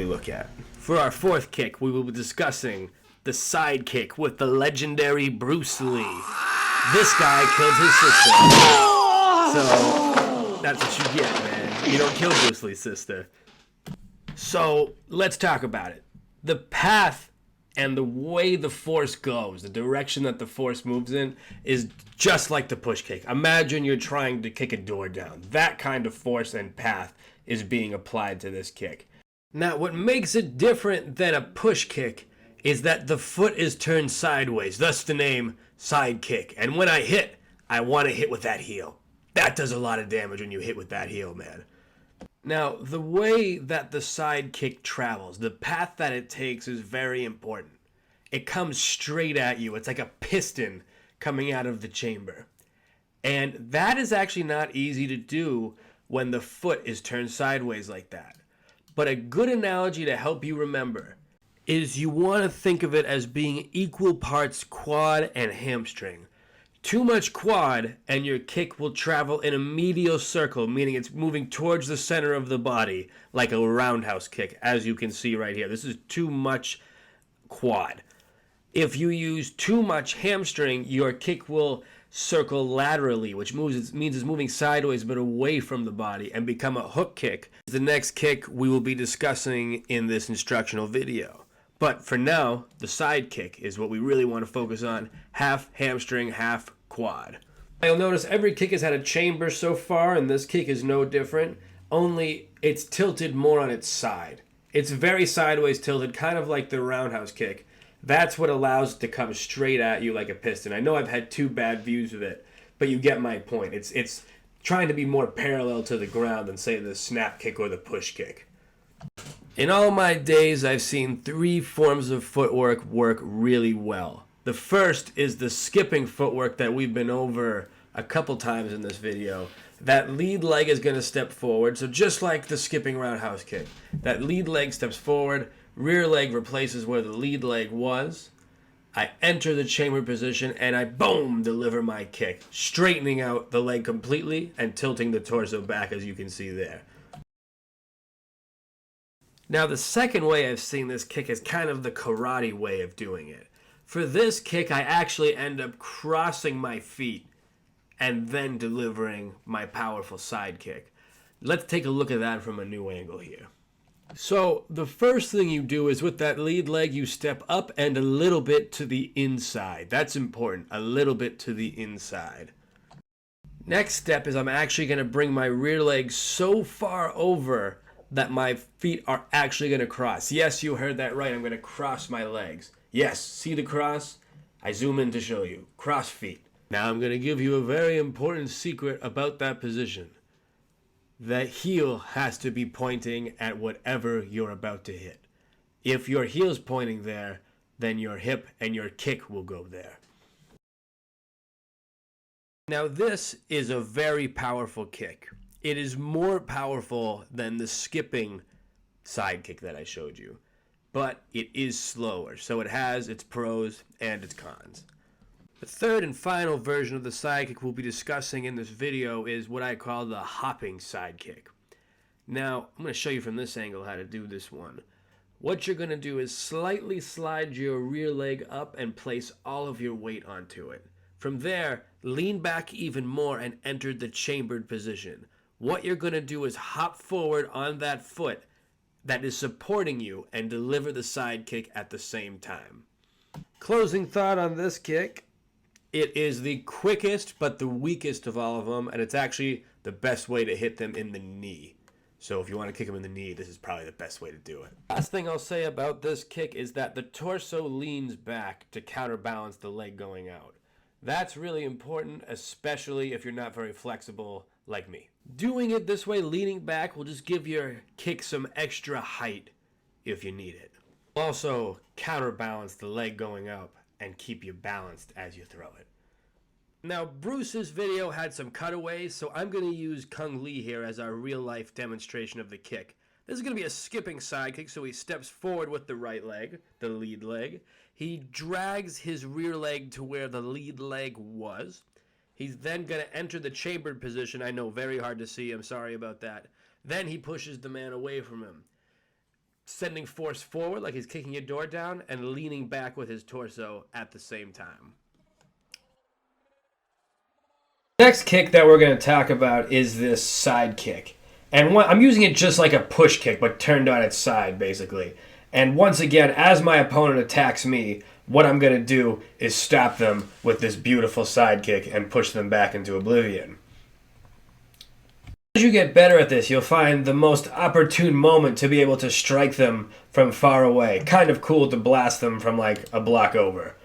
look at. For our fourth kick, we will be discussing the side kick with the legendary Bruce Lee. This guy killed his sister. So, that's what you get, man. You don't kill Bruce Lee's sister. So, let's talk about it. The path and the way the force goes, the direction that the force moves in, is just like the push kick. Imagine you're trying to kick a door down. That kind of force and path is being applied to this kick. Now, what makes it different than a push kick is that the foot is turned sideways, thus the name side kick. And when I hit, I want to hit with that heel. That does a lot of damage when you hit with that heel, man. Now, the way that the side kick travels, the path that it takes is very important. It comes straight at you. It's like a piston coming out of the chamber. And that is actually not easy to do when the foot is turned sideways like that. But a good analogy to help you remember is you want to think of it as being equal parts quad and hamstring. Too much quad and your kick will travel in a medial circle, meaning it's moving towards the center of the body, like a roundhouse kick, as you can see right here. This is too much quad. If you use too much hamstring, your kick will circle laterally, which means it's moving sideways but away from the body, and become a hook kick. The next kick we will be discussing in this instructional video. But for now, the side kick is what we really want to focus on. Half hamstring, half quad. You'll notice every kick has had a chamber so far, and this kick is no different, only it's tilted more on its side. It's very sideways tilted, kind of like the roundhouse kick. That's what allows it to come straight at you like a piston. I know I've had two bad views of it, but you get my point. It's trying to be more parallel to the ground than, say, the snap kick or the push kick. In all my days, I've seen three forms of footwork work really well. The first is the skipping footwork that we've been over a couple times in this video. That lead leg is going to step forward, so just like the skipping roundhouse kick. That lead leg steps forward, rear leg replaces where the lead leg was. I enter the chamber position and I, boom, deliver my kick, straightening out the leg completely and tilting the torso back, as you can see there. Now, the second way I've seen this kick is kind of the karate way of doing it. For this kick, I actually end up crossing my feet and then delivering my powerful side kick. Let's take a look at that from a new angle here. So, the first thing you do is with that lead leg, you step up and a little bit to the inside. That's important, a little bit to the inside. Next step is I'm actually going to bring my rear leg so far over that my feet are actually going to cross. Yes, you heard that right. I'm going to cross my legs. Yes, see the cross? I zoom in to show you. Cross feet. Now I'm going to give you a very important secret about that position. That heel has to be pointing at whatever you're about to hit. If your heel's pointing there, then your hip and your kick will go there. Now this is a very powerful kick. It is more powerful than the skipping side kick that I showed you, but it is slower, so it has its pros and its cons. The third and final version of the side kick we'll be discussing in this video is what I call the hopping side kick. Now, I'm going to show you from this angle how to do this one. What you're going to do is slightly slide your rear leg up and place all of your weight onto it. From there, lean back even more and enter the chambered position. What you're going to do is hop forward on that foot that is supporting you and deliver the side kick at the same time. Closing thought on this kick, it is the quickest but the weakest of all of them, and it's actually the best way to hit them in the knee. So if you want to kick them in the knee, this is probably the best way to do it. Last thing I'll say about this kick is that the torso leans back to counterbalance the leg going out. That's really important, especially if you're not very flexible like me. Doing it this way, leaning back, will just give your kick some extra height if you need it. Also, counterbalance the leg going up and keep you balanced as you throw it. Now, Bruce's video had some cutaways, so I'm going to use Kung Lee here as our real-life demonstration of the kick. This is going to be a skipping side kick, so he steps forward with the right leg, the lead leg. He drags his rear leg to where the lead leg was. He's then going to enter the chambered position. I know, very hard to see. I'm sorry about that. Then he pushes the man away from him. sending force forward like he's kicking your door down, and leaning back with his torso at the same time. Next kick that we're going to talk about is this side kick. And I'm using it just like a push kick, but turned on its side, basically. And once again, as my opponent attacks me, what I'm going to do is stop them with this beautiful side kick and push them back into oblivion. As you get better at this, you'll find the most opportune moment to be able to strike them from far away. Kind of cool to blast them from like a block over.